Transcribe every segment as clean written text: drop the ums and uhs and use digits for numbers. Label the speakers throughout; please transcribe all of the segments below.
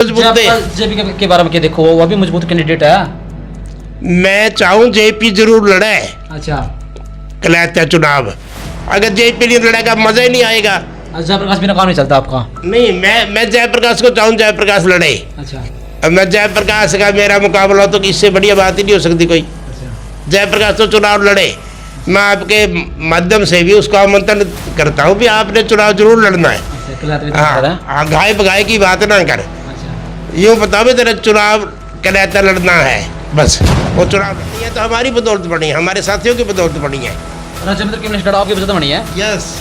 Speaker 1: मजबूत है।
Speaker 2: जेपी के बारे में क्या देखो, वो भी मजबूत कैंडिडेट है।
Speaker 1: मैं चाहूँ जेपी जरूर लड़े
Speaker 2: अच्छा,
Speaker 1: कलैता चुनाव। अगर जेपी नहीं लड़ेगा मजा ही नहीं आएगा।
Speaker 2: जयप्रकाश बिना काम नहीं चलता आपका।
Speaker 1: नहीं, मैं जयप्रकाश को चाहूँ जयप्रकाश लड़े।
Speaker 2: अच्छा
Speaker 1: अब मैं जयप्रकाश का मेरा मुकाबला तो इससे बढ़िया बात ही नहीं हो सकती कोई।
Speaker 2: अच्छा
Speaker 1: जयप्रकाश तो चुनाव लड़े। मैं आपके माध्यम से भी उसको आमंत्रण करता हूँ भी आपने चुनाव जरूर लड़ना है।
Speaker 2: अच्छा, कलैत भी तो है।
Speaker 1: हाँ, घाय बगाए की बात ना कर।
Speaker 2: अच्छा
Speaker 1: यूँ बताओ भी तेरा चुनाव कलैता लड़ना है, बस वो चुनाव लड़नी है तो हमारी बदौलत बनी है, हमारे साथियों की बदौलत बनी है।
Speaker 2: राजेंद्र की मिनिस्टर आपकी वजह से बनी है।
Speaker 1: यस,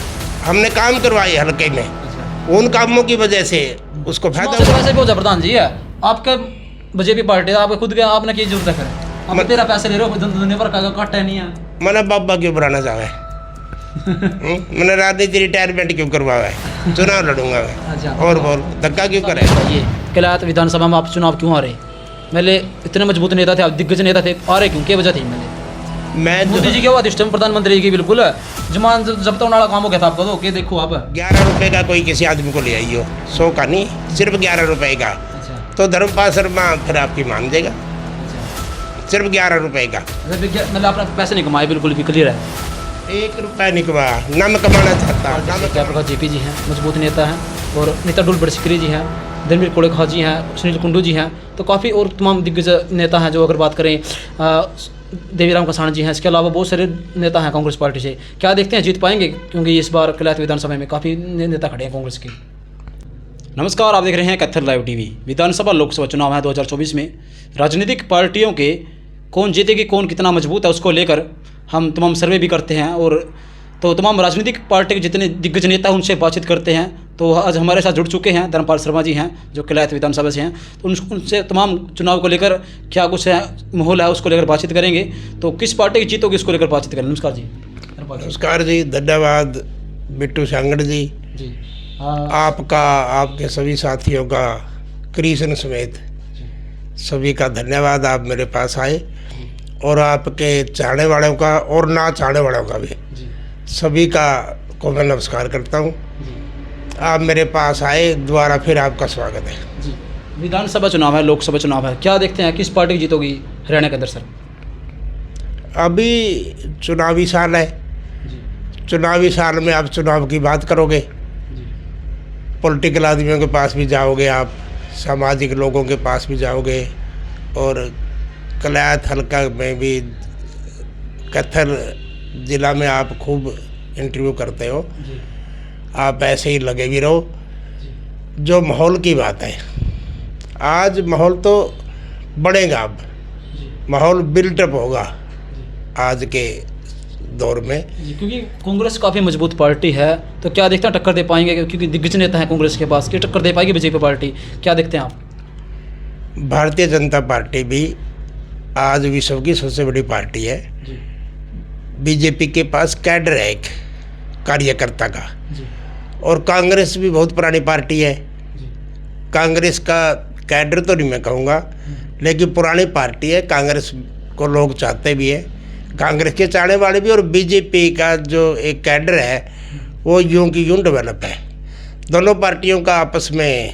Speaker 1: हमने काम करवाए हल्के में, उन कामों की वजह से उसको फायदा
Speaker 2: वैसे
Speaker 1: हुआ।
Speaker 2: वैसे भी हो जाए प्रधान जी है आपके बीजेपी पार्टी आपके खुद के, आपने की जरूरत है फिर आप तेरा पैसे ले रहे हो, दुनिया भर का कट है नहीं है।
Speaker 1: मैंने बाबा क्यों बनाना चाहे मैंने राजनीति रिटायरमेंट क्यों करवाया है, चुनाव लड़ूंगा मैं।
Speaker 2: अच्छा।
Speaker 1: और धक्का क्यों करे।
Speaker 2: ये कलैत विधानसभा में आप चुनाव क्यों हारे? पहले इतने मजबूत नेता थे, आप दिग्गज नेता थे, हारे क्यों, क्या वजह थी?
Speaker 1: मैं
Speaker 2: मोदी जी के बाद इस टाइम प्रधानमंत्री जी की बिल्कुल जमान जब तक वाला काम हो गया था आपका, तो के देखो आप।
Speaker 1: 11 रुपए का कोई किसी आदमी को ले आई हो, 100 का नहीं, सिर्फ 11 रुपए का,
Speaker 2: अच्छा
Speaker 1: तो धर्मपाल शर्मा फिर आपकी मान देगा। सिर्फ 11 रुपए का,
Speaker 2: मतलब आपने पैसे नहीं कमाए, बिल्कुल भी क्लियर है।
Speaker 1: 1 रुपया नहीं कमा ना मैं कमाना चाहता ना मैं
Speaker 2: जयप्रकाश जेपी जी हैं, मजबूत नेता हैं, और नेता डुल बड़सिकरी जी हैं, धर्मवीर कोड़ेखा जी हैं, सुनील कुंडू जी हैं, तो काफ़ी और तमाम दिग्गज नेता हैं। जो अगर बात करें देवीराम कसाण जी हैं, इसके अलावा बहुत सारे नेता हैं कांग्रेस पार्टी से। क्या देखते हैं जीत पाएंगे? क्योंकि इस बार कलैत विधानसभा में काफ़ी नेता खड़े हैं कांग्रेस के। नमस्कार, आप देख रहे हैं कत्थर लाइव टीवी। विधानसभा लोकसभा चुनाव है 2024 में। राजनीतिक पार्टियों के कौन जीतेगी, कौन कितना मजबूत है, उसको लेकर हम तमाम सर्वे भी करते हैं, और तो तमाम राजनीतिक पार्टी के जितने दिग्गज नेता उनसे बातचीत करते हैं। तो आज हमारे साथ जुड़ चुके हैं धर्मपाल शर्मा जी हैं, जो कलैत विधानसभा से हैं। तो उनसे तमाम चुनाव को लेकर क्या कुछ है, माहौल है, उसको लेकर बातचीत करेंगे। तो किस पार्टी की जीत होगी, उसको लेकर बातचीत करेंगे। नमस्कार जी।
Speaker 1: नमस्कार जी, धन्यवाद बिट्टू सांगड़ जी आपका, आपके सभी साथियों का, कृष्ण समेत सभी का धन्यवाद। आप मेरे पास आए, और आपके चाहने वालों का और ना चाहने वालों का भी सभी का को मैं नमस्कार करता हूँ। आप मेरे पास आए, दोबारा फिर आपका स्वागत है
Speaker 2: जी। विधानसभा चुनाव है, लोकसभा चुनाव है, क्या देखते हैं किस पार्टी की जीत होगी हरियाणा के अंदर सर?
Speaker 1: अभी चुनावी साल है, चुनावी साल में आप चुनाव की बात करोगे, पॉलिटिकल आदमियों के पास भी जाओगे, आप सामाजिक लोगों के पास भी जाओगे, और कलैत हल्का में भी, कत्थर ज़िला में आप खूब इंटरव्यू करते हो, आप ऐसे ही लगे भी रहो। जो माहौल की बात है, आज माहौल तो बढ़ेगा, अब माहौल बिल्टअप होगा आज के दौर में,
Speaker 2: क्योंकि कांग्रेस काफ़ी मजबूत पार्टी है। तो क्या देखते हैं टक्कर दे पाएंगे? क्योंकि दिग्गज नेता है कांग्रेस के पास, क्या टक्कर दे पाएगी बीजेपी पार्टी? क्या देखते हैं आप?
Speaker 1: भारतीय जनता पार्टी भी आज विश्व की सबसे बड़ी पार्टी है। बीजेपी के पास कैडर है एक कार्यकर्ता का, और कांग्रेस भी बहुत पुरानी पार्टी है। कांग्रेस का कैडर तो नहीं मैं कहूँगा, लेकिन पुरानी पार्टी है, कांग्रेस को लोग चाहते भी है, कांग्रेस के चाहने वाले भी, और बीजेपी का जो एक कैडर है वो यूं की यूं डेवलप है। दोनों पार्टियों का आपस में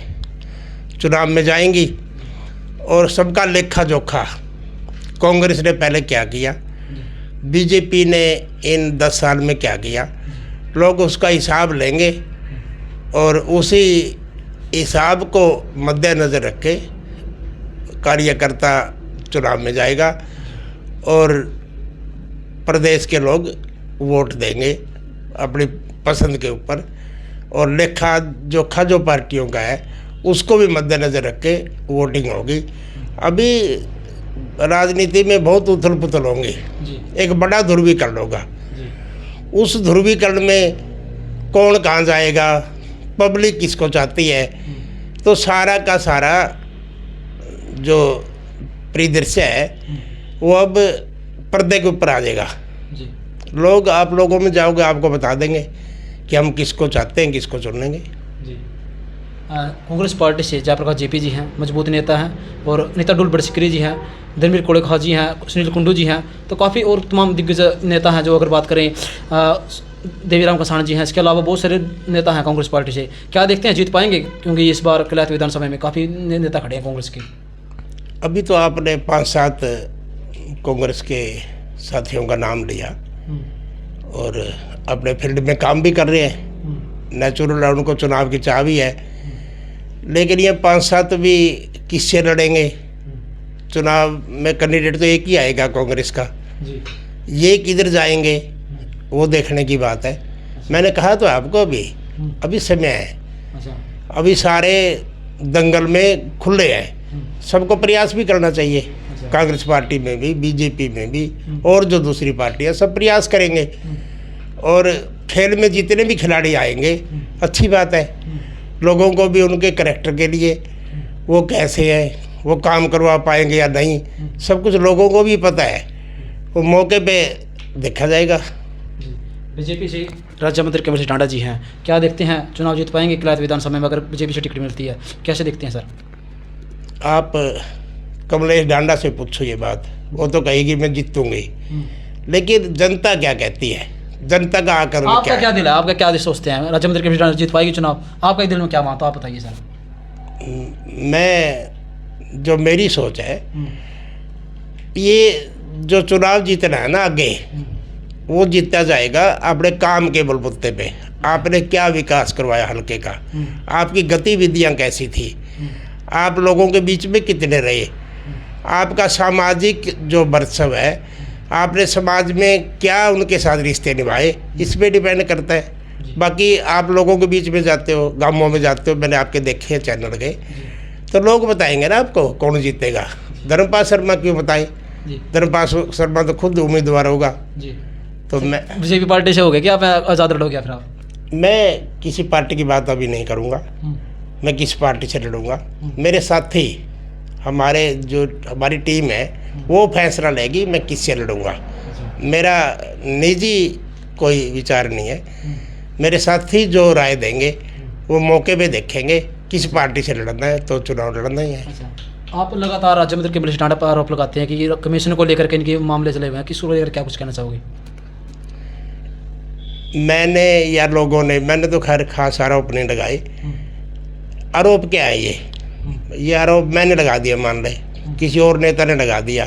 Speaker 1: चुनाव में जाएंगी, और सबका लेखा जोखा कांग्रेस ने पहले क्या किया, बीजेपी ने इन 10 साल में क्या किया, लोग उसका हिसाब लेंगे, और उसी हिसाब को मद्देनज़र रख के कार्यकर्ता चुनाव में जाएगा, और प्रदेश के लोग वोट देंगे अपनी पसंद के ऊपर, और लेखा जोखा जो पार्टियों का है उसको भी मद्देनज़र रख के वोटिंग होगी। अभी राजनीति में बहुत उथल पुथल होंगी, एक बड़ा ध्रुवीकरण होगा। उस ध्रुवीकरण में कौन कहाँ जाएगा, पब्लिक किसको चाहती है, तो सारा का सारा जो परिदृश्य है वो अब पर्दे के ऊपर आ जाएगा। लोग, आप लोगों में जाओगे, आपको बता देंगे कि हम किसको चाहते हैं, किसको चुनेंगे।
Speaker 2: कांग्रेस पार्टी से जयप्रकाश जेपी जी हैं, मजबूत नेता हैं, और नेता डुल बड़सिकरी जी हैं, धर्मवीर कोड़ेखा जी हैं, सुनील कुंडू जी हैं, तो काफ़ी और तमाम दिग्गज नेता हैं। जो अगर बात करें देवीराम कसाण जी हैं, इसके अलावा बहुत सारे नेता हैं कांग्रेस पार्टी से। क्या देखते हैं जीत पाएंगे, क्योंकि इस बार कलैत विधानसभा में काफ़ी नेता खड़े हैं कांग्रेस के?
Speaker 1: अभी तो आपने 5-7 कांग्रेस के साथियों का नाम लिया और अपने फील्ड में काम भी कर रहे हैं। नेचुरल है, उनको चुनाव की चाह भी है, लेकिन ये 5-7 भी किससे लड़ेंगे? चुनाव में कैंडिडेट तो एक ही आएगा कांग्रेस का, ये किधर जाएंगे वो देखने की बात है। मैंने कहा तो आपको अभी समय है, अभी सारे दंगल में खुले हैं, सबको प्रयास भी करना चाहिए। कांग्रेस पार्टी में भी, बीजेपी में भी, और जो दूसरी पार्टियां सब प्रयास करेंगे और खेल में जितने भी खिलाड़ी आएंगे अच्छी बात है। लोगों को भी उनके करैक्टर के लिए वो कैसे हैं, वो काम करवा पाएंगे या नहीं, सब कुछ लोगों को भी पता है, वो मौके पे देखा जाएगा।
Speaker 2: बीजेपी से राज्य मंत्री कमलेश डांडा जी हैं, क्या देखते हैं चुनाव जीत पाएंगे कलैत विधानसभा में अगर बीजेपी से टिकट मिलती है? कैसे देखते हैं सर?
Speaker 1: आप कमलेश डांडा से पूछो ये बात, वो तो कहेगी मैं जीतूंगी, लेकिन जनता क्या कहती है, जनता का आकर
Speaker 2: आपका क्या दिल है, आपका क्या सोचते हैं राज्य मंत्री कमलेश डांडा जीत पाएगी चुनाव? आपका दिल में क्या मानता है, आप बताइए सर।
Speaker 1: मैं जो मेरी सोच है, ये जो चुनाव जीतना है ना आगे, वो जीता जाएगा अपने काम के बलबूते पे। आपने क्या विकास करवाया हल्के का, आपकी गतिविधियां कैसी थी, आप लोगों के बीच में कितने रहे, आपका सामाजिक जो वर्चस्व है, आपने समाज में क्या उनके साथ रिश्ते निभाए, इस पे डिपेंड करता है। बाकी आप लोगों के बीच में जाते हो, गांवों में जाते हो, मैंने आपके देखे हैं चैनल के, तो लोग बताएंगे ना आपको कौन जीतेगा। धर्मपाल शर्मा क्यों बताएं? धर्मपाल शर्मा तो खुद उम्मीदवार होगा। तो मैं
Speaker 2: बीजेपी पार्टी से हो गया क्या, आप आज़ाद लड़ोगे फिर आप?
Speaker 1: मैं किसी पार्टी की बात अभी नहीं करूँगा, मैं किस पार्टी से लड़ूंगा। मेरे साथी, हमारी टीम है, वो फैसला लेगी मैं किससे लड़ूंगा। मेरा निजी कोई विचार नहीं है, मेरे साथी जो राय देंगे वो मौके पे देखेंगे किस पार्टी से लड़ना है तो चुनाव लड़ना ही है।
Speaker 2: आप लगातार राज्य मंत्री कमलेश डांडा पर आरोप लगाते हैं कि कमीशन को लेकर के इनके मामले चले हुए हैं, किसको लेकर क्या कुछ कहना चाहोगे? मैंने तो खैर खास आरोप नहीं लगाए। आरोप क्या है ये आरोप मैंने लगा दिया, मान ले किसी और नेता ने लगा दिया,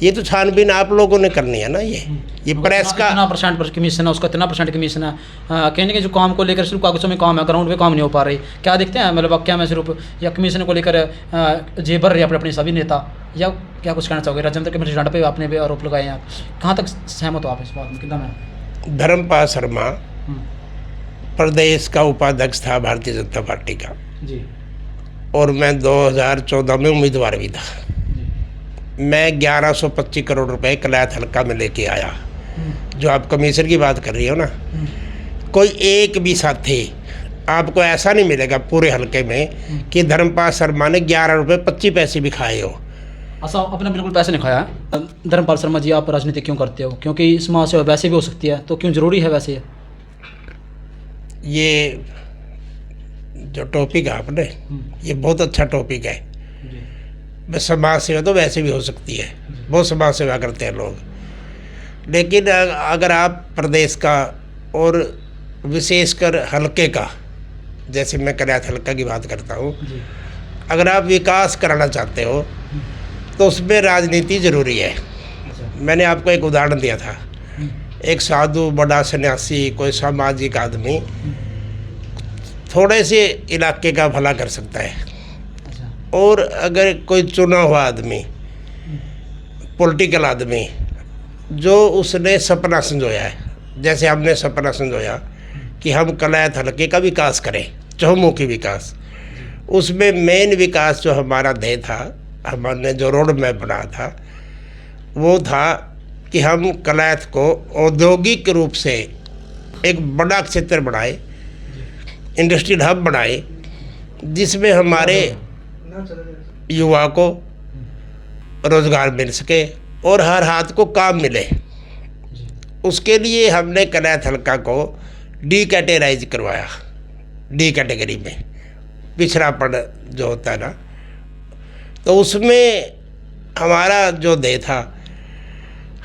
Speaker 2: ये तो छानबीन आप लोगों ने करनी है ना। ये प्रेस का 1% कमीशन है, उसका 3% कमीशन है, कहने के जो काम को लेकर सिर्फ कागजों में काम है, ग्राउंड पे काम नहीं हो पा रही। क्या देखते हैं, मतलब क्या मैं सिर्फ या कमीशन को लेकर जेब भर रहे हैं अपने सभी नेता, या क्या कुछ कहना चाहोगे? राज्य मंत्री कमलेश डांडा पे आपने भी आरोप लगाए हैं, आप कहाँ तक सहमत हो आप इस बात में? कितना मैं
Speaker 1: धर्मपाल शर्मा प्रदेश का उपाध्यक्ष था भारतीय जनता पार्टी का
Speaker 2: जी,
Speaker 1: और मैं 2014 में उम्मीदवार भी था। मैं 1125 करोड़ रुपए कलैत हल्का में लेके आया। जो आप कमीशन की बात कर रही हो ना, कोई एक भी साथी आपको ऐसा नहीं मिलेगा पूरे हल्के में कि धर्मपाल शर्मा ने 11 रुपये 25 पैसे भी खाए हो।
Speaker 2: ऐसा आपने बिल्कुल पैसे नहीं खाया है। धर्मपाल शर्मा जी, आप राजनीति क्यों करते हो? क्योंकि समाज सेवा वैसे भी हो सकती है, तो क्यों जरूरी है वैसे?
Speaker 1: ये जो टॉपिक है आपने, ये बहुत अच्छा टॉपिक है। बस समाज सेवा तो वैसे भी हो सकती है, बहुत समाज सेवा करते हैं लोग, लेकिन अगर आप प्रदेश का और विशेषकर हल्के का, जैसे मैं कलैत हल्का की बात करता हूँ, अगर आप विकास कराना चाहते हो तो उसमें राजनीति ज़रूरी है। मैंने आपको एक उदाहरण दिया था, एक साधु, बड़ा सन्यासी, कोई सामाजिक आदमी थोड़े से इलाके का भला कर सकता है, और अगर कोई चुना हुआ आदमी, पॉलिटिकल आदमी, जो उसने सपना संजोया है, जैसे हमने सपना संजोया कि हम कलैत हल्के का विकास करें, चहुमुखी विकास, उसमें मेन विकास जो हमारा ध्येय था, हमने जो रोड मैप बनाया था, वो था कि हम कलैत को औद्योगिक रूप से एक बड़ा क्षेत्र बनाए, इंडस्ट्रियल हब बनाए, जिसमें हमारे युवा को रोज़गार मिल सके और हर हाथ को काम मिले। उसके लिए हमने कलैत हल्का को डी कैटेगराइज करवाया, डी कैटेगरी में पिछड़ापन जो होता है ना, तो उसमें हमारा जो ध्येय था,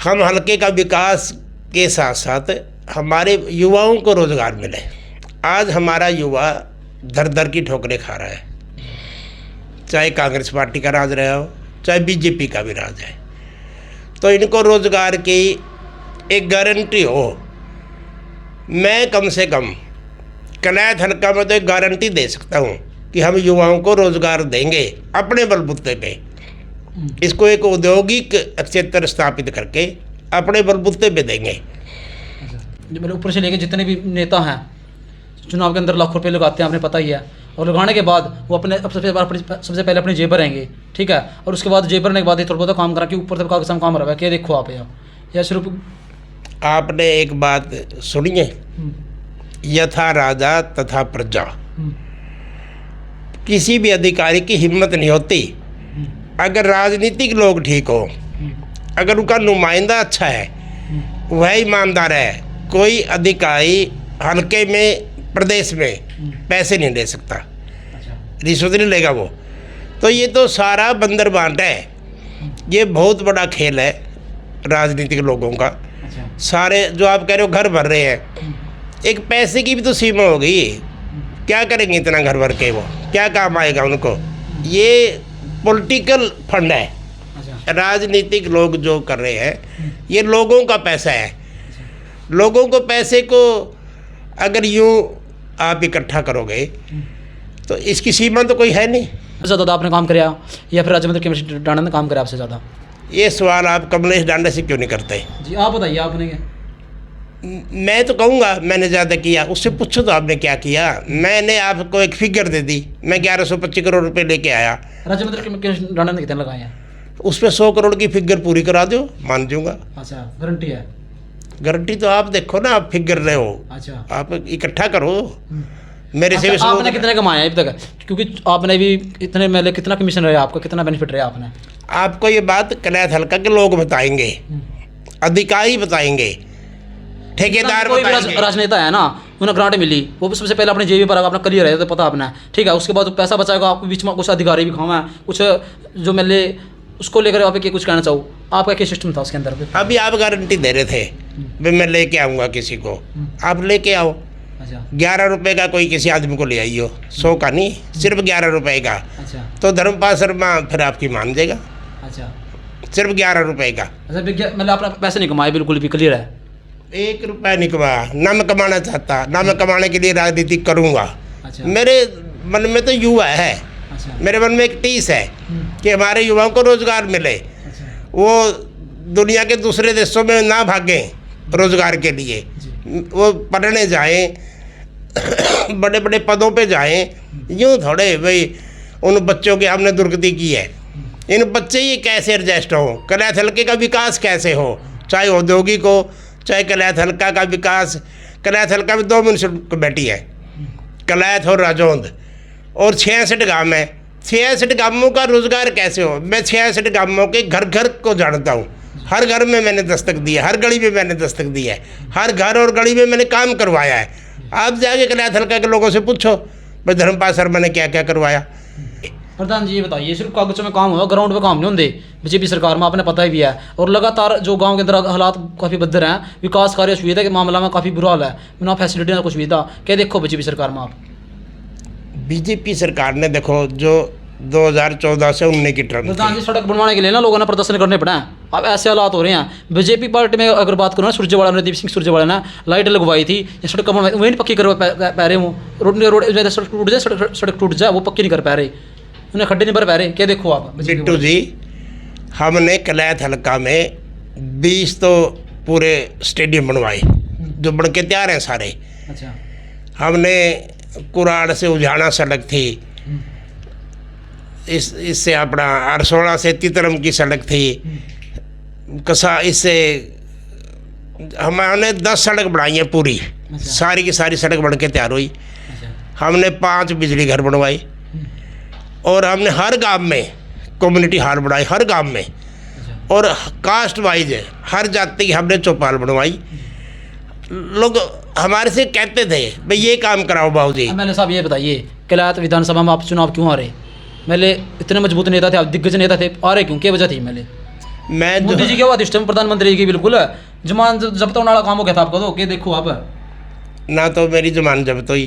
Speaker 1: हम हल्के का विकास के साथ साथ हमारे युवाओं को रोज़गार मिले। आज हमारा युवा दर दर की ठोकरें खा रहा है, चाहे कांग्रेस पार्टी का राज रहा हो, चाहे बीजेपी का भी राज है। तो इनको रोज़गार की एक गारंटी हो। मैं कम से कम कनायत हल्का में तो एक गारंटी दे सकता हूँ कि हम युवाओं को रोज़गार देंगे अपने बलबूते पे। इसको एक औद्योगिक क्षेत्र स्थापित करके अपने बलबूते पे देंगे।
Speaker 2: जो मेरे ऊपर से लेके जितने भी नेता हैं चुनाव के अंदर लाखों रुपए लगाते हैं, आपने पता ही है, और लगाने के बाद वो सबसे पहले अपनी जेब भरेंगे, ठीक है, और उसके बाद जेब भरने के बाद थोड़ा बहुत काम करा कि ऊपर तक कागज काम रहा है। क्या देखो आप या सिर्फ
Speaker 1: आपने एक बात सुनिए, यथा राजा तथा प्रजा। किसी भी अधिकारी की हिम्मत नहीं होती अगर राजनीतिक लोग ठीक हो, अगर उनका नुमाइंदा अच्छा है, वह ईमानदार है, कोई अधिकारी हल्के में प्रदेश में पैसे नहीं ले सकता, रिश्वत नहीं लेगा वो। तो ये तो सारा बंदर बांट है। ये बहुत बड़ा खेल है राजनीतिक लोगों का। सारे जो आप कह रहे हो घर भर रहे हैं, एक पैसे की भी तो सीमा होगी। क्या करेंगे इतना घर भर के, वो क्या काम आएगा उनको? ये पॉलिटिकल फंड है। राजनीतिक लोग जो कर रहे हैं ये लोगों का पैसा है। लोगों को पैसे को अगर यूँ आप इकट्ठा करोगे तो इसकी सीमा तो कोई है नहीं।
Speaker 2: ज़्यादा आपने काम कराया या फिर राज्य मंत्री कमलेश डांडा ने काम कराया आपसे ज़्यादा?
Speaker 1: ये सवाल आप कमलेश डांडा से क्यों नहीं करते?
Speaker 2: जी आप बताइए, आपने क्या?
Speaker 1: मैं तो कहूँगा मैंने ज़्यादा किया, उससे पूछो तो आपने क्या किया। मैंने आपको एक फिगर दे दी, मैं 1125 करोड़ रुपए लेके आया।
Speaker 2: राज्य मंत्री कमलेश डांडा ने कितने लगाए हैं?
Speaker 1: उस पर 100 करोड़ की फिगर पूरी करा दो, मान दूंगा।
Speaker 2: अच्छा, गारंटी है?
Speaker 1: गारंटी तो आप देखो ना, आप फिगर रहे हो।
Speaker 2: अच्छा,
Speaker 1: आप इकट्ठा करो। मेरे से भी
Speaker 2: आपने कितने कमाए अभी तक? क्योंकि आपने भी इतने मेले, कितना कमीशन रहा आपका, कितना बेनिफिट रहा आपने?
Speaker 1: आपको ये बात कनायत हल्का के लोग बताएंगे, अधिकारी बताएंगे, ठेकेदार
Speaker 2: कोई भी
Speaker 1: बताएंगे।
Speaker 2: राजनेता है ना, उन्हें ग्रांट मिली, वो सबसे पहले अपने जेबी पर अपना करियर है तो पता अपना, ठीक है। उसके बाद पैसा बचाएगा, आपको बीच में कुछ अधिकारी भी खावा है, कुछ जो मेले उसको लेकर आप कुछ कहना चाहूँ, आपका क्या सिस्टम था उसके अंदर?
Speaker 1: अभी आप गारंटी दे रहे थे भाई मैं लेके आऊँगा किसी को, आप लेके आओ।
Speaker 2: अच्छा,
Speaker 1: 11 रुपए का कोई किसी आदमी को ले आइयो, 100 का नहीं, सिर्फ 11 रुपए का।
Speaker 2: अच्छा,
Speaker 1: तो धर्मपाल शर्मा फिर आपकी मान देगा।
Speaker 2: अच्छा,
Speaker 1: सिर्फ 11 रुपए का।
Speaker 2: अच्छा, मतलब आपने पैसे नहीं कमाए, बिल्कुल भी क्लियर है?
Speaker 1: 1 रुपया नहीं कमाया, ना मैं कमाना चाहता, ना मैं कमाने के लिए राजनीति करूँगा।
Speaker 2: अच्छा,
Speaker 1: मेरे मन में तो युवा है,
Speaker 2: अच्छा,
Speaker 1: मेरे मन में एक टीस है कि हमारे युवाओं को रोज़गार मिले,
Speaker 2: अच्छा,
Speaker 1: वो दुनिया के दूसरे देशों में ना भागें रोज़गार के लिए, वो पढ़ने जाएं, बड़े बड़े पदों पे जाएं। यूँ थोड़े भाई उन बच्चों की हमने दुर्गति की है। इन बच्चे ही कैसे एडजस्ट हो, कनायत हल्के का विकास कैसे हो, चाहे औद्योगिक हो चाहे कनायत हल्का का विकास। कनायत हल्का में 2 म्यूनसिपैलिटी है, कलायत और राजौंद, और 66 गाँव है। 66 गाँवों का रोज़गार कैसे हो? मैं 66 गाँवों के घर घर को जानता हूँ। हर घर में मैंने दस्तक दी है, हर गली में मैंने दस्तक दी है, हर घर और गली में मैंने काम करवाया है। आप जाके कनायत हल्का के लोगों से पूछो भाई धर्मपाल शर्मा ने क्या क्या करवाया।
Speaker 2: प्रधान जी ये बताइए, सिर्फ कागजों में काम हुआ, ग्राउंड पे काम नहीं होंगे बीजेपी सरकार में, आपने पता ही भी है। और लगातार जो गांव के अंदर हालात काफ़ी बदतर हैं, विकास कार्य सुविधा के मामला में काफ़ी बुरा हाल है, बिना फैसिलिटी ना कुछ सुविधा। क्या देखो बीजेपी सरकार में आप?
Speaker 1: बीजेपी सरकार ने देखो जो 2014 से 19 की टर्म
Speaker 2: प्रधान जी सड़क बनवाने के लिए ना लोगों ने प्रदर्शन करने पड़ा है। अब ऐसे हालात हो रहे हैं। बीजेपी पार्टी में अगर बात करो ना, सुरजेवाला नरदीप सिंह सुरजेवाला ने लाइट लगवाई थी, सड़क बनवाई, वही नहीं पक्की कर पा रहे वो। रोड सड़क टूट जाए, सड़क टूट जाए, वो पक्की नहीं कर पा रहे, उन्हें खड्डे नहीं भर पा रहे। क्या देखो आप?
Speaker 1: बिट्टू जी, हमने कनायत हल्का में 20 तो पूरे स्टेडियम बनवाए जो बन के तैयार हैं सारे।
Speaker 2: अच्छा,
Speaker 1: हमने कुराड़ से उजाना सड़क थी, इससे अपना अरसोड़ा से तितरम की सड़क थी, कसा इससे हमने 10 सड़क बनाई है पूरी।
Speaker 2: अच्छा,
Speaker 1: सारी की सारी सड़क बन के तैयार हुई।
Speaker 2: अच्छा,
Speaker 1: हमने 5 बिजली घर बनवाए और हमने हर गांव में कम्युनिटी हॉल बनाए, हर गांव में।
Speaker 2: अच्छा,
Speaker 1: और कास्ट वाइज हर जाति की हमने चौपाल बनवाई। लोग हमारे से कहते थे भाई ये काम कराओ बाबूजी।
Speaker 2: एमएलए साहब ये बताइए, कलायत विधानसभा में आप चुनाव क्यों आ रहे? एमएलए इतने मजबूत नेता थे, आप दिग्गज नेता थे, आ रहे क्यों? क्या वजह थी एमएलए?
Speaker 1: मैं जो
Speaker 2: मोदी जी के बाद इस टाइम प्रधानमंत्री की बिल्कुल जमान जब तो नाला काम हो गया था आपका, तो के देखो आप
Speaker 1: ना तो मेरी जमान जब्त हुई,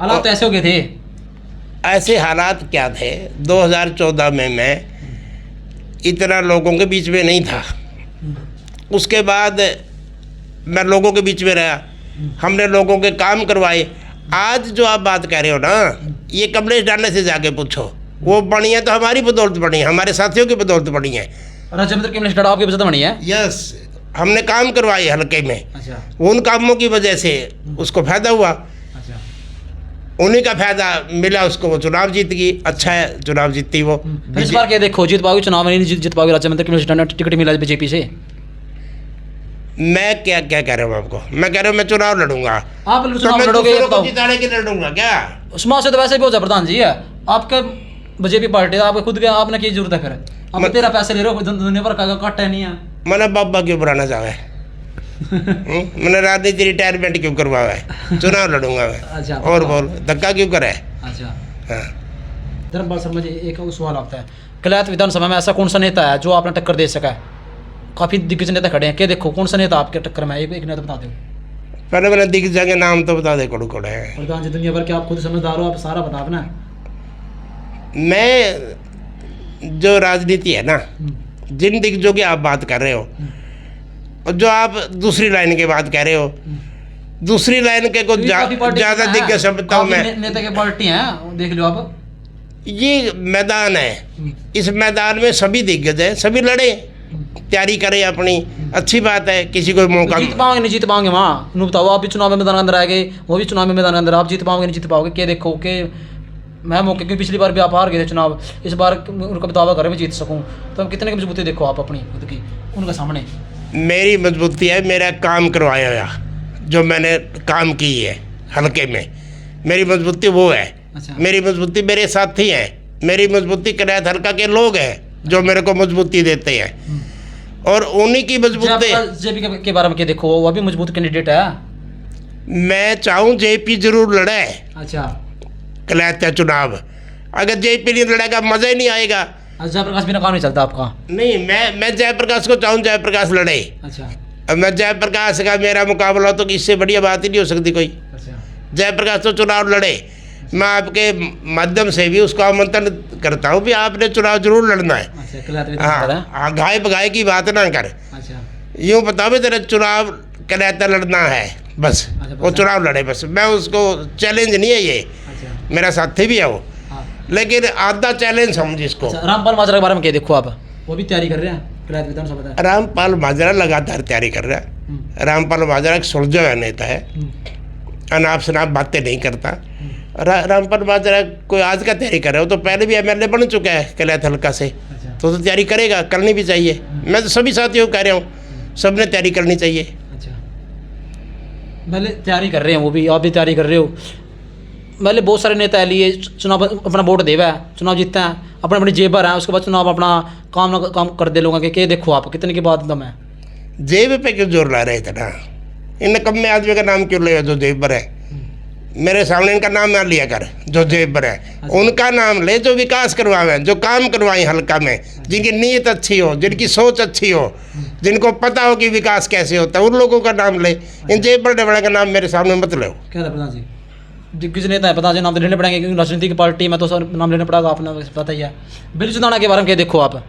Speaker 2: हालात तो ऐसे हो गए थे।
Speaker 1: ऐसे हालात क्या थे 2014 में मैं इतना लोगों के बीच में नहीं था, उसके बाद मैं लोगों के बीच में रहा, हमने लोगों के काम करवाए। आज जो आप बात कह रहे हो ना, ये कमलेश डांडा से जाके पूछो, वो बनी है तो हमारी बदौलत बनी है, हमारे साथियों की बदौलत बनी है।
Speaker 2: राज्य मंत्री कमलेश डांडा आपकी वजह से बनी है।
Speaker 1: यस, हमने काम करवाए हल्के में,
Speaker 2: अच्छा
Speaker 1: उन कामों की वजह से उसको फायदा हुआ,
Speaker 2: अच्छा।
Speaker 1: उन्हीं का फायदा मिला उसको, वो चुनाव जीत गई। अच्छा है, चुनाव जीती वो।
Speaker 2: फिर इस बार क्या देखो, जीत पाओगे चुनाव में, नहीं जीत पाओगे राज्य मंत्री कमलेश डांडा, टिकट मिला बीजेपी से।
Speaker 1: मैं क्या क्या कह रहा हूँ आपको, मैं कह रहा हूँ मैं चुनाव लड़ूंगा।
Speaker 2: आप
Speaker 1: तो
Speaker 2: चुनाव
Speaker 1: मैं
Speaker 2: लड़ोगे,
Speaker 1: दूसरों को जिताने के लिए लड़ूंगा क्या?
Speaker 2: समाज से तो वैसे भी हो जाए प्रधान जी है आपके, बीजेपी पार्टी आपके खुद के, आपने की जरूरत है फिर? आप तेरा पैसे ले रहे हो, दुनिया भर का कट है नहीं है।
Speaker 1: मैंने बाबा क्यों बनाना चाहे मैंने राजनीति रिटायरमेंट क्यों करवाया है, चुनाव लड़ूंगा मैं।
Speaker 2: अच्छा,
Speaker 1: और बोल, धक्का क्यों करे?
Speaker 2: अच्छा।
Speaker 1: हाँ।
Speaker 2: धर्मपाल शर्मा जी, एक और सवाल आता है, कलैत विधानसभा में ऐसा कौन सा नेता है जो आपने टक्कर दे सका है? काफ़ी दिग्गज नेता खड़े हैं, क्या देखो कौन सा नेता आपके टक्कर में है? एक नेता बता दो।
Speaker 1: पहले मैंने दिग्गज के नाम तो बता दे, कौन कौन है।
Speaker 2: प्रधान जी दुनिया भर के आप खुद समझदार हो, आप सारा बता अपना।
Speaker 1: मैं जो राजनीति है ना, जिन दिग्गजों की आप बात कर रहे हो और जो आप दूसरी लाइन की बात कह रहे हो, दूसरी लाइन के कुछ ज़्यादा दिग्गज समझता हूँ मैं।
Speaker 2: नेता की पार्टी है, देख लो आप।
Speaker 1: ये मैदान है, इस मैदान में सभी दिग्गज है, सभी लड़े, तैयारी करें अपनी, अच्छी बात है। किसी को मौका
Speaker 2: जीत पाओगे नहीं जीत पाओगे वहाँ, नू बताओ। आप भी चुनाव में मैदान के अंदर आएंगे, वो भी चुनाव में मैदान के अंदर, आप जीत पाओगे नहीं जीत पाओगे? क्या देखो कि मैं मौके, क्योंकि पिछली बार भी आप हार गए थे चुनाव, इस बार उनका दावा करें मैं जीत सकूँ, तो हम कितने की मजबूती देखो आप अपनी खुद की उनके सामने।
Speaker 1: मेरी मजबूती है मेरा काम करवाया हुआ, जो मैंने काम की है हल्के में, मेरी मजबूती वो है।
Speaker 2: अच्छा।
Speaker 1: मेरी मजबूती मेरे साथी हैं, मेरी मजबूती कलैत हल्का के लोग हैं जो मेरे को मजबूती देते हैं, और उन्हीं की मजबूती।
Speaker 2: जेपी के बारे में क्या देखो, वो भी मजबूत कैंडिडेट है।
Speaker 1: मैं चाहूँ जेपी जरूर लड़े।
Speaker 2: अच्छा।
Speaker 1: कलैत का चुनाव, अगर जेपी नहीं लड़ेगा मज़ा ही नहीं आएगा।
Speaker 2: जयप्रकाश बिना काम नहीं चलता आपका?
Speaker 1: नहीं, मैं जयप्रकाश को चाहूँ जयप्रकाश लड़े।
Speaker 2: अच्छा।
Speaker 1: अब मैं जयप्रकाश का मेरा मुकाबला तो इससे बढ़िया बात ही नहीं हो सकती कोई।
Speaker 2: अच्छा।
Speaker 1: जयप्रकाश तो चुनाव लड़े, मैं आपके माध्यम से भी उसको आमंत्रण करता हूँ भी आपने चुनाव जरूर लड़ना है।
Speaker 2: अच्छा,
Speaker 1: हाँ, घाय बघाय की बात ना कर।
Speaker 2: अच्छा।
Speaker 1: यूँ बताओ भी तेरा चुनाव कहता लड़ना है बस, वो चुनाव लड़े बस। मैं उसको चैलेंज नहीं है ये,
Speaker 2: अच्छा।
Speaker 1: मेरा साथी भी है वो, लेकिन आधा चैलेंज समझ इसको।
Speaker 2: अच्छा, रामपाल माजरा के बारे में क्या देखो आप? वो भी तैयारी कर रहे हैं कलैत विधानसभा?
Speaker 1: रामपाल माजरा लगातार तैयारी कर रहा है। रामपाल माजरा एक सुलझा हुआ नेता है, अनाप शनाप बातें नहीं करता। रामपाल माजरा कोई आज का तैयारी कर रहा है, वो तो पहले भी एमएलए बन चुका है कलैत हल्का से।
Speaker 2: अच्छा।
Speaker 1: तो तैयारी करेगा, करनी भी चाहिए। मैं तो सभी साथियों को कह रहा हूँ, सबने तैयारी करनी चाहिए।
Speaker 2: अच्छा, पहले तैयारी कर रहे हैं वो भी, आप भी तैयारी कर रहे हो। पहले बहुत सारे नेता लिए चुनाव अपना वोट देवा है, चुनाव जीतते हैं, अपने अपनी जेब भर है, उसके बाद चुनाव अपना काम कर दे लोगों के देखो आप कितने के बाद दम है।
Speaker 1: जेब पे क्यों जोर ला रहे थे ना, इन कम में आदमी का नाम क्यों ले जो जेब पर है? मेरे सामने इनका नाम ना लिया कर जो जेब पर है, उनका नाम ले जो विकास करवाए, जो काम करवाए हल्का में, जिनकी नीयत अच्छी हो, जिनकी सोच अच्छी हो, जिनको पता हो कि विकास कैसे होता है, उन लोगों का नाम ले। इन जेब बड़े बड़े का नाम मेरे सामने मत लो।
Speaker 2: क्या था प्रधान जी, दिग्गज नेता है, प्रधान जी नाम तो लेने पड़ेंगे क्योंकि राजनीतिक पार्टी में तो सर नाम लेना पड़ेगा, आपने पता ही है। बिरजू चंदाना के बारे में क्या देखो आप?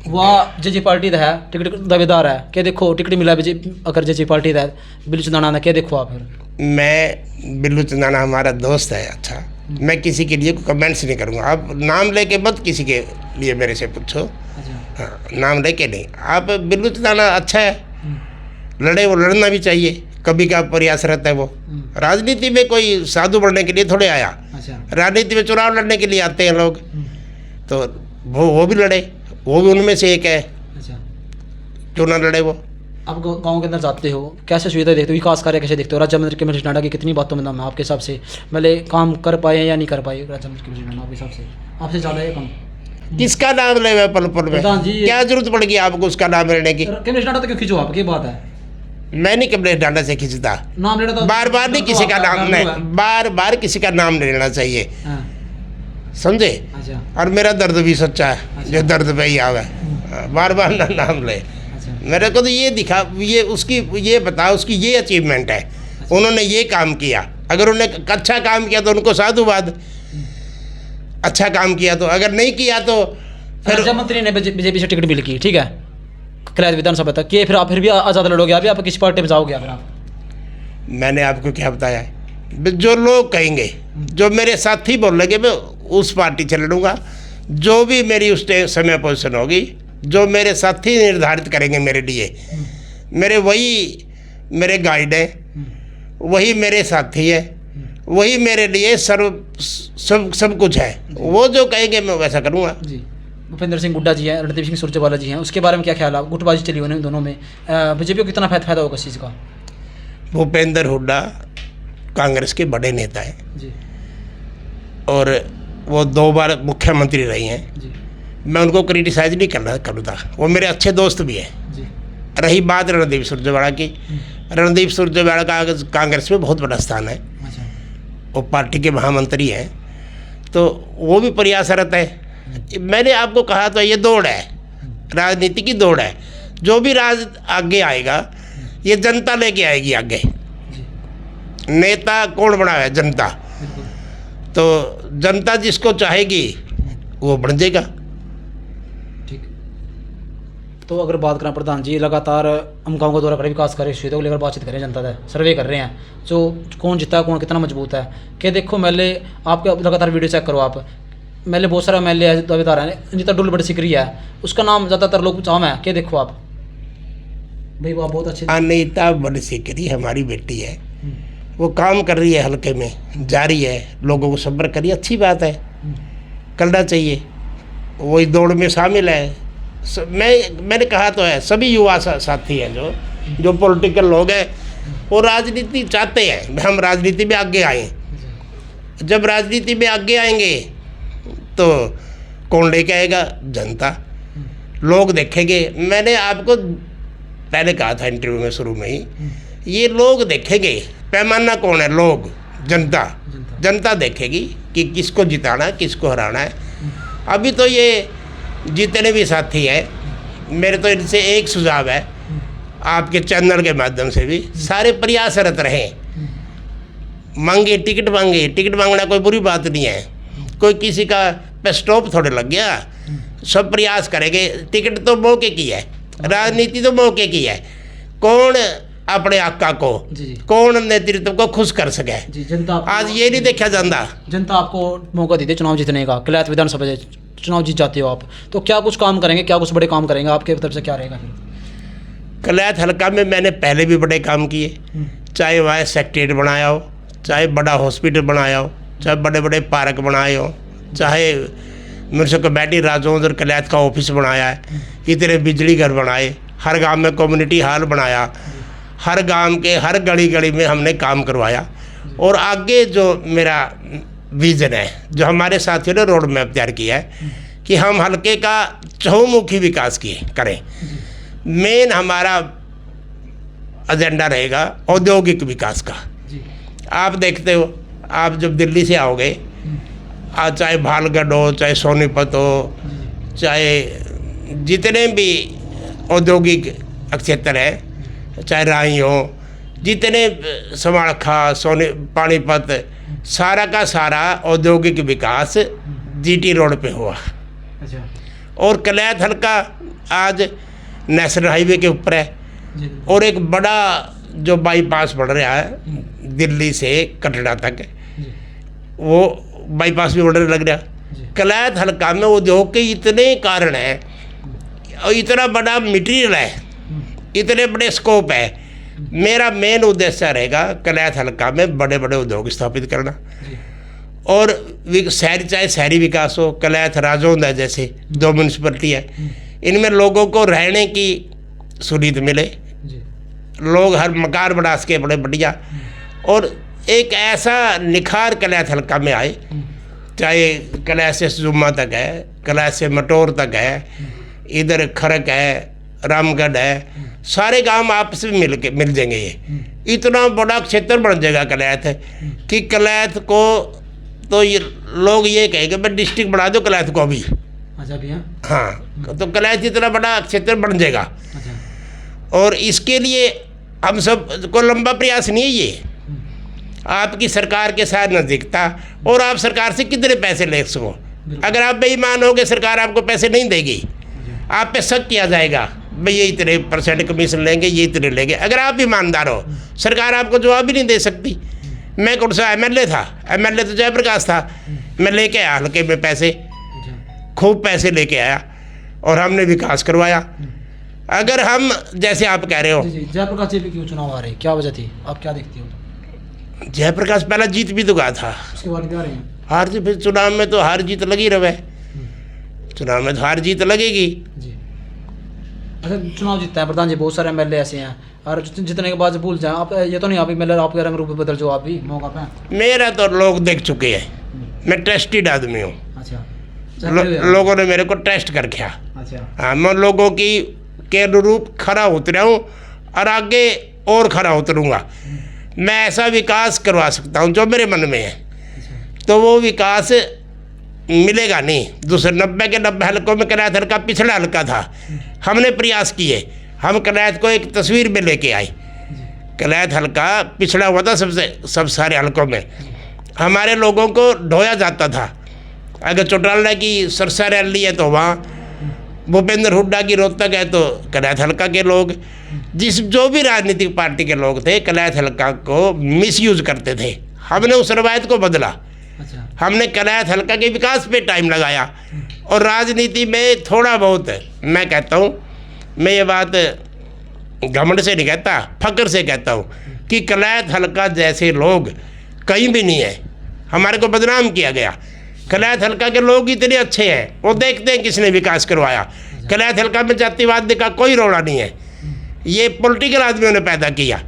Speaker 2: वह जे पार्टी है, टिकट दावेदार है, क्या देखो टिकट मिला अगर जे पार्टी है बिरजू चंदाना ने, क्या देखो आप? फिर
Speaker 1: मैं बिल्लू चंदाना हमारा दोस्त है, अच्छा, मैं किसी के लिए कमेंट्स नहीं करूँगा। आप नाम लेके मत किसी के लिए मेरे से पूछो।
Speaker 2: अच्छा।
Speaker 1: हाँ, नाम लेके नहीं। आप बिल्लू चंदाना अच्छा है, लड़े, वो लड़ना भी चाहिए, कभी का प्रयास रहता है वो। राजनीति में कोई साधु बनने के लिए थोड़े आया,
Speaker 2: अच्छा।
Speaker 1: राजनीति में चुनाव लड़ने के लिए आते हैं लोग, तो वो भी लड़े, वो भी उनमें से एक है।
Speaker 2: अच्छा,
Speaker 1: क्यों ना लड़े वो?
Speaker 2: आप गांव के अंदर जाते हो, कैसे सुविधा देखते हो, विकास कार्य कैसे देखते हो? राज्य मंत्री कमलेश डांडा की कितनी बातों में दम है आपके हिसाब से? पहले काम कर पाए या नहीं कर पाए राज्य मंत्री कमलेश डांडा आपके हिसाब से? आपसे ज़्यादा है कम?
Speaker 1: किसका नाम ले हुए पल पल में? क्या जरूरत पड़ेगी आपको उसका नाम लेने की?
Speaker 2: कमलेश डांडा तो क्यों खींचो आप, क्या बात है?
Speaker 1: मैं नहीं कमलेश डांडा से खींचता,
Speaker 2: नाम लेना तो
Speaker 1: बार बार नहीं किसी का नाम, नहीं बार बार किसी का नाम नहीं लेना चाहिए। समझे।
Speaker 2: अच्छा
Speaker 1: और मेरा दर्द भी सच्चा है, जो दर्द पे ही आवे, बार बार ना नाम ले।
Speaker 2: अच्छा
Speaker 1: मेरे को तो ये दिखा, ये उसकी, ये बताओ उसकी ये अचीवमेंट है, उन्होंने ये काम किया। अगर उन्होंने अच्छा काम किया तो उनको साधुवाद, अच्छा काम किया तो, अगर नहीं किया तो फिर
Speaker 2: राज्य मंत्री ने बीजेपी से टिकट मिल की, ठीक है, कलैत विधानसभा तक कि फिर आप फिर भी आज़ाद लड़ोगे, अभी आप किस पार्टी में जाओगे अगर आप?
Speaker 1: मैंने आपको क्या बताया है, जो लोग कहेंगे, जो मेरे साथी बोलेंगे, मैं उस पार्टी से लड़ूंगा। जो भी मेरी उस समय पोजीशन होगी, जो मेरे साथी निर्धारित करेंगे मेरे लिए, मेरे वही मेरे गाइड है, वही मेरे साथी है, वही मेरे लिए सब कुछ है। वो जो कहेंगे मैं वैसा करूँगा।
Speaker 2: जी, भूपेंद्र सिंह हुड्डा जी हैं, रणदीप सिंह सुरजेवाला जी हैं, उसके बारे में क्या ख्याल है? गुटबाजी चली उन्हें दोनों में, बीजेपी को कितना फायदा होगा इस चीज़ का?
Speaker 1: भूपेंद्र हुड्डा कांग्रेस के बड़े नेता हैं
Speaker 2: जी
Speaker 1: और वो 2 बार मुख्यमंत्री रही हैं।
Speaker 2: जी
Speaker 1: मैं उनको क्रिटिसाइज नहीं करूँगा, वो मेरे अच्छे दोस्त भी हैं।
Speaker 2: जी
Speaker 1: रही बात रणदीप सुरजेवाला की, रणदीप सुरजेवाला का कांग्रेस में बहुत बड़ा स्थान है,
Speaker 2: अच्छा
Speaker 1: वो पार्टी के महामंत्री हैं, तो वो भी प्रयासरत है। मैंने आपको कहा तो ये दौड़ है, राजनीति की दौड़ है। जो भी राज आगे आएगा ये जनता लेके आएगी आगे।
Speaker 2: जी
Speaker 1: नेता कौन बना है? जनता।
Speaker 2: बिल्कुल
Speaker 1: तो जनता जिसको चाहेगी वो बन जाएगा।
Speaker 2: ठीक। तो अगर बात करें प्रधान जी, लगातार हम गाँव का दौरा करें, विकास कार्य सुविधा को लेकर बातचीत करें, जनता से सर्वे कर रहे हैं, जो कौन जीता, कौन कितना मजबूत है। कि देखो मैले आपके लगातार वीडियो चेक करो आप, मैले बहुत सारा मैले दावेदार हैं, नीता डुल बड़ी सिकरी है, उसका नाम ज़्यादातर लोग चाम है। कि देखो आप भाई, वो आप बहुत अच्छे।
Speaker 1: अनीता बनसीकरी हमारी बेटी है, वो काम कर रही है, हल्के में जा रही है, लोगों को सब्र करिए, अच्छी बात है, करना चाहिए, वही दौड़ में शामिल है। मैंने कहा तो है, सभी युवा साथी हैं जो पॉलिटिकल लोग हैं, वो राजनीति चाहते हैं हम राजनीति में आगे आएँ। जब राजनीति में आगे आएंगे तो कौन लेके आएगा? जनता, लोग देखेंगे। मैंने आपको पहले कहा था इंटरव्यू में शुरू में ही, ये लोग देखेंगे, पैमाना कौन है? लोग, जनता देखेगी कि किसको जिताना, किसको हराना है। अभी तो ये जितने भी साथी हैं, मेरे तो इनसे एक सुझाव है, आपके चैनल के माध्यम से भी सारे प्रयासरत रहें, मांगे टिकट मांगना कोई बुरी बात नहीं है, कोई किसी का पे स्टॉप थोड़े लग गया, सब प्रयास करेंगे। टिकट तो मौके की है, राजनीति तो मौके की है। कौन अपने आका को, कौन नेतृत्व को खुश कर सके,
Speaker 2: जनता
Speaker 1: आज ये नहीं देखा जाता।
Speaker 2: जनता आपको मौका देती है चुनाव जीतने का, कलैत विधानसभा से चुनाव जीत जाते हो आप, तो क्या कुछ काम करेंगे, क्या कुछ बड़े काम करेंगे, आपके तरफ से क्या रहेगा फिर?
Speaker 1: कलैत हल्का में मैंने पहले भी बड़े काम किए, चाहे वहाँ सेक्रेटेरिएट बनाया हो, चाहे बड़ा हॉस्पिटल बनाया हो, चाहे बड़े बड़े पार्क बनाए हो, चाहे म्यूनसिपैलिटी राजौंद कलैत का ऑफिस बनाया है, इतने बिजली घर बनाए, हर गांव में कम्युनिटी हॉल बनाया, हर गांव के हर गली गली में हमने काम करवाया। और आगे जो मेरा विज़न है, जो हमारे साथियों ने रोड मैप तैयार किया है कि हम हल्के का चहुमुखी विकास करें। मेन हमारा एजेंडा रहेगा औद्योगिक विकास का। आप देखते हो, आप जब दिल्ली से आओगे, आज चाहे भालगढ़ हो, चाहे सोनीपत हो, चाहे जितने भी औद्योगिक क्षेत्र है, चाहे राई हो, जितने समाड़खा, पानीपत, सारा का सारा औद्योगिक विकास जीटी रोड पे हुआ।
Speaker 2: अच्छा।
Speaker 1: और कलैत हल्का आज नेशनल हाईवे के ऊपर है, और एक बड़ा जो बाईपास बढ़ रहा है दिल्ली से कटरा तक, वो बाईपास भी बढ़ने लग रहा। कलैत हल्का में उद्योग के इतने कारण हैं और इतना बड़ा मटीरियल है, इतने बड़े स्कोप है। मेरा मेन उद्देश्य रहेगा कलैत हल्का में बड़े बड़े उद्योग स्थापित करना, और शहरी, चाहे शहरी विकास हो, कलैत राजौंद है जैसे 2 म्यूनसिपलिटी है, इनमें लोगों को रहने की सुविधा मिले, लोग हर मकान बना सके बड़े बढ़िया, और एक ऐसा निखार कलैत हल्का में आए, चाहे कलैत से जुम्मा तक है, कलैत से मटोर तक है, इधर खरक है, रामगढ़ है, सारे गांव आपस में मिल जाएंगे। ये इतना बड़ा क्षेत्र बन जाएगा कलैत कि कलैत को तो ये लोग ये कहेंगे भाई डिस्ट्रिक्ट बढ़ा दो कलैथ को भी।
Speaker 2: अच्छा भैया।
Speaker 1: हाँ, तो कलैथ इतना बड़ा क्षेत्र बन जाएगा।
Speaker 2: अच्छा।
Speaker 1: और इसके लिए हम सब को लंबा प्रयास नहीं है ये, आपकी सरकार के साथ नज़दीकता, और आप सरकार से कितने पैसे ले सको। अगर आप बेईमान होगे सरकार आपको पैसे नहीं देगी, आप पे शक किया जाएगा भाई ये इतने % कमीशन लेंगे, ये इतने लेंगे। अगर आप ईमानदार हो सरकार आपको जवाब भी नहीं दे सकती। मैं कौन सा MLA था, MLA तो जयप्रकाश था, मैं लेके आया हल्के में पैसे, खूब पैसे लेके आया और हमने विकास करवाया। अगर हम जैसे आप कह रहे हो
Speaker 2: जयप्रकाश जी पे क्यों चुनाव आ रहे हैं, क्या वजह थी, आप क्या देखते हो?
Speaker 1: जयप्रकाश पहला जीत भी तो गया था,
Speaker 2: उसके बाद क्या रहे हैं?
Speaker 1: हार जीत, फिर चुनाव में तो हार जीत लगी रहे, चुनाव में तो हार जीत लगेगी
Speaker 2: जी। अच्छा, चुनाव जीतता है प्रधान जी, बहुत सारे MLA ऐसे हैं, और जीतने के बाद भूल जाए आप, ये तो नहीं आप MLA आपके रंग रूप बदल जो आप भी मौका पे।
Speaker 1: मेरा तो लोग देख चुके हैं, मैं ट्रस्टेड आदमी हूँ।
Speaker 2: अच्छा।
Speaker 1: लोगों ने मेरे को टेस्ट कर किया।
Speaker 2: अच्छा।
Speaker 1: हाँ, मैं लोगों की के अनुरूप खरा उतरा हूँ और आगे और खरा उतरूँगा। मैं ऐसा विकास करवा सकता हूँ जो मेरे मन में है, तो वो विकास मिलेगा नहीं। दूसरे 90 के 90 हल्कों में कलैथ हल्का पिछड़ा हल्का था, हमने प्रयास किए, हम कलैथ को एक तस्वीर में लेके आए। कलैथ हल्का पिछड़ा हुआ था सब सारे हल्कों में, हमारे लोगों को ढोया जाता था। अगर चौटाला की सरसा रैली है तो वहाँ, भूपेंद्र हुड्डा की रोहतक है तो कलैथ हल्का के लोग, जो भी राजनीतिक पार्टी के लोग थे कलैथ हल्का को मिसयूज करते थे। हमने उस रवायत को बदला।
Speaker 2: अच्छा।
Speaker 1: हमने कलैथ हल्का के विकास पे टाइम लगाया, और राजनीति में थोड़ा बहुत, मैं कहता हूँ, मैं ये बात घमंड से नहीं कहता, फक्र से कहता हूँ कि कलैथ हल्का जैसे लोग कहीं भी नहीं है। हमारे को बदनाम किया गया। कलैथ हल्का के लोग इतने अच्छे हैं, वो देखते हैं किसने विकास करवाया। कलैथ हल्का में जातिवाद का कोई रोड़ा नहीं है, ये पॉलिटिकल आदमियों ने पैदा किया।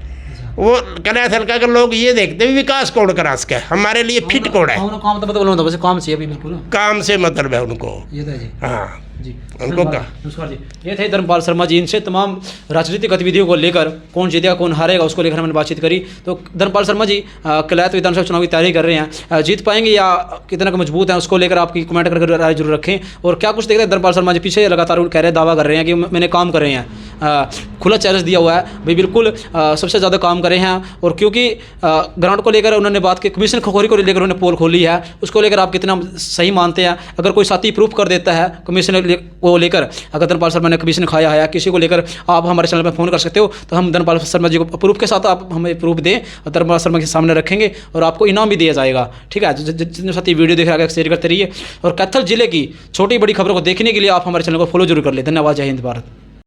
Speaker 1: वो कलैथ हल्का के लोग ये देखते हैं विकास कौन करा सके, हमारे लिए फिट कौन है।
Speaker 2: काम तो मतलब वैसे काम चाहिए अभी बिल्कुल,
Speaker 1: काम से मतलब है उनको।
Speaker 2: ये तो है जी।
Speaker 1: हाँ
Speaker 2: जी,
Speaker 1: उनको का
Speaker 2: नमस्कार जी। ये थे धर्मपाल शर्मा जी, इनसे तमाम राजनीतिक गतिविधियों को लेकर, कौन जीतेगा कौन हारेगा उसको लेकर हमने बातचीत करी। तो धर्मपाल शर्मा जी कलैथ विधानसभा चुनाव की तैयारी कर रहे हैं, जीत पाएंगे या कितना मजबूत है उसको लेकर आपकी कमेंट करके राय जरूर रखें। और क्या कुछ देख रहे हैं धर्मपाल शर्मा जी, पीछे लगातार कह रहे दावा कर रहे हैं कि मैंने काम कर रहे हैं, खुला चैलेंज दिया हुआ है भाई, बिल्कुल सबसे ज़्यादा काम कर रहे हैं। और क्योंकि ग्राउंड को लेकर उन्होंने बात की, कमीशन खोरी को लेकर उन्होंने पोल खोली है, उसको लेकर आप कितना सही मानते हैं? अगर कोई साथी प्रूफ कर देता है कमीशन को लेकर, अगर धर्मपाल शर्मा ने कमीशन खाया है किसी को लेकर, आप हमारे चैनल पर फ़ोन कर सकते हो, तो हम धर्मपाल शर्मा जी को प्रूफ के साथ आप हमें प्रूफ दें और धर्मपाल शर्मा के सामने रखेंगे और आपको इनाम भी दिया जाएगा। ठीक है, जितने साथी वीडियो देख रहे हैं शेयर करते रहिए, और कैथल जिले की छोटी बड़ी खबरों को देखने के लिए आप हमारे चैनल को फॉलो जरूर कर ले। धन्यवाद, जय हिंद भारत।